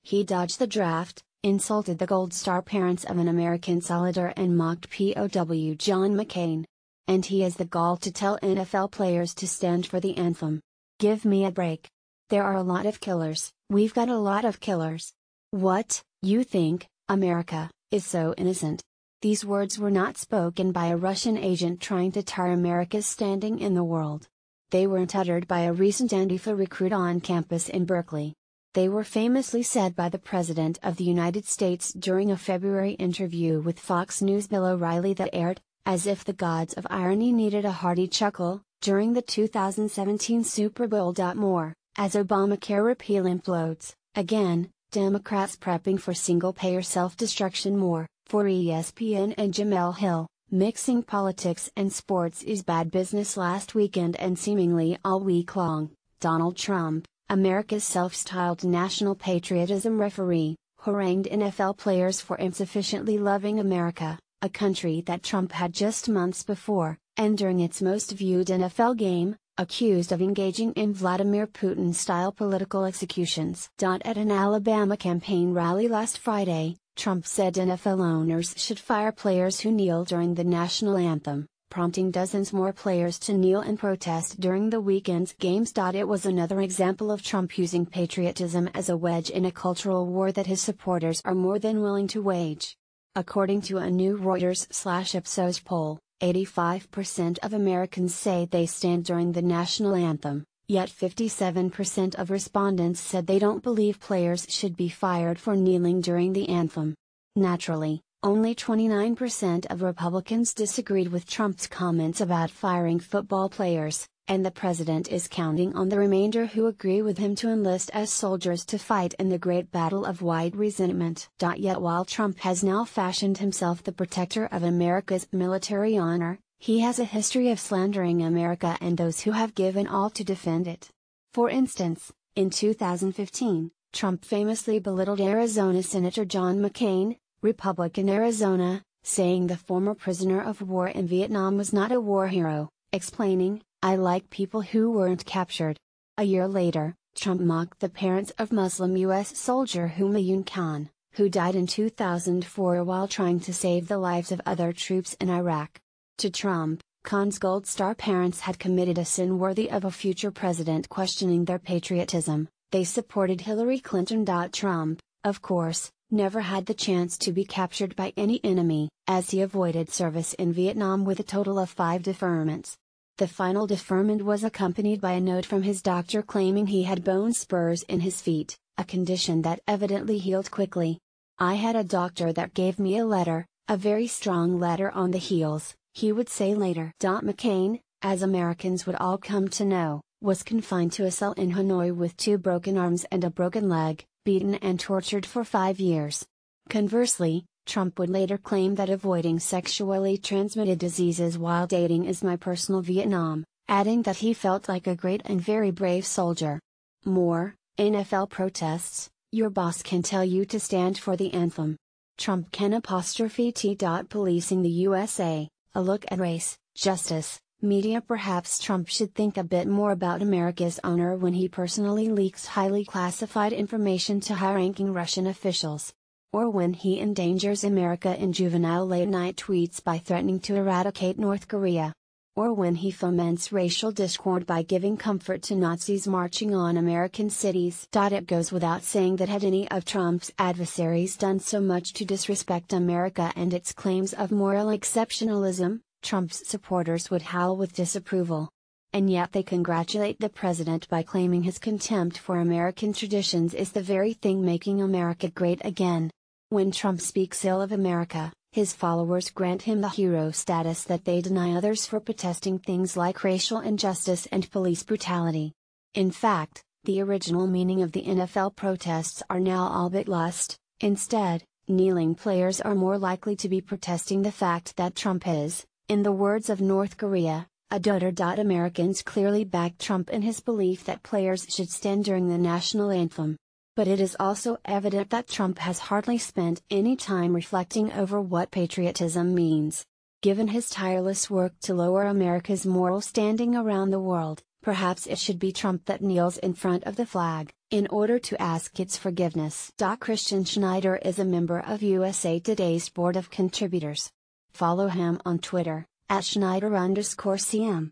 He dodged the draft, insulted the Gold Star parents of an American soldier and mocked POW John McCain. And he has the gall to tell NFL players to stand for the anthem. Give me a break. There are a lot of killers, we've got a lot of killers. What, you think, America, is so innocent? These words were not spoken by a Russian agent trying to tar America's standing in the world. They weren't uttered by a recent Antifa recruit on campus in Berkeley. They were famously said by the President of the United States during a February interview with Fox News' Bill O'Reilly that aired, as if the gods of irony needed a hearty chuckle, during the 2017 Super Bowl. More, as Obamacare repeal implodes, again, Democrats prepping for single-payer self-destruction. More, for ESPN and Jamel Hill, mixing politics and sports is bad business. Last weekend and seemingly all week long, Donald Trump, America's self-styled national patriotism referee, harangued NFL players for insufficiently loving America, a country that Trump had just months before, and during its most viewed NFL game, accused of engaging in Vladimir Putin-style political executions. At an Alabama campaign rally last Friday, Trump said NFL owners should fire players who kneel during the national anthem, prompting dozens more players to kneel and protest during the weekend's games. It was another example of Trump using patriotism as a wedge in a cultural war that his supporters are more than willing to wage. According to a new Reuters/Ipsos poll, 85% of Americans say they stand during the national anthem, yet 57% of respondents said they don't believe players should be fired for kneeling during the anthem. Naturally, only 29% of Republicans disagreed with Trump's comments about firing football players, and the president is counting on the remainder who agree with him to enlist as soldiers to fight in the great battle of wide resentment. Yet while Trump has now fashioned himself the protector of America's military honor, he has a history of slandering America and those who have given all to defend it. For instance, in 2015, Trump famously belittled Arizona Senator John McCain, Republican Arizona, saying the former prisoner of war in Vietnam was not a war hero, explaining, "I like people who weren't captured." A year later, Trump mocked the parents of Muslim U.S. soldier Humayun Khan, who died in 2004 while trying to save the lives of other troops in Iraq. To Trump, Khan's Gold Star parents had committed a sin worthy of a future president questioning their patriotism. They supported Hillary Clinton. Trump, of course, never had the chance to be captured by any enemy, as he avoided service in Vietnam with a total of 5 deferments. The final deferment was accompanied by a note from his doctor claiming he had bone spurs in his feet, a condition that evidently healed quickly. "I had a doctor that gave me a letter, a very strong letter on the heels," he would say later. McCain, as Americans would all come to know, was confined to a cell in Hanoi with 2 broken arms and a broken leg, beaten and tortured for 5 years. Conversely, Trump would later claim that avoiding sexually transmitted diseases while dating is my personal Vietnam, adding that he felt like a great and very brave soldier. More, NFL protests, your boss can tell you to stand for the anthem. Trump can ''T. Policing the USA, a look at race, justice, media. Perhaps Trump should think a bit more about America's honor when he personally leaks highly classified information to high-ranking Russian officials. Or when he endangers America in juvenile late-night tweets by threatening to eradicate North Korea. Or when he foments racial discord by giving comfort to Nazis marching on American cities. It goes without saying that had any of Trump's adversaries done so much to disrespect America and its claims of moral exceptionalism, Trump's supporters would howl with disapproval. And yet they congratulate the president by claiming his contempt for American traditions is the very thing making America great again. When Trump speaks ill of America, his followers grant him the hero status that they deny others for protesting things like racial injustice and police brutality. In fact, the original meaning of the NFL protests are now all but lost. Instead, kneeling players are more likely to be protesting the fact that Trump is, in the words of North Korea, a doter. Americans clearly back Trump in his belief that players should stand during the national anthem. But it is also evident that Trump has hardly spent any time reflecting over what patriotism means. Given his tireless work to lower America's moral standing around the world, perhaps it should be Trump that kneels in front of the flag, in order to ask its forgiveness. Christian Schneider is a member of USA Today's board of contributors. Follow him on Twitter, @Schneider_CM.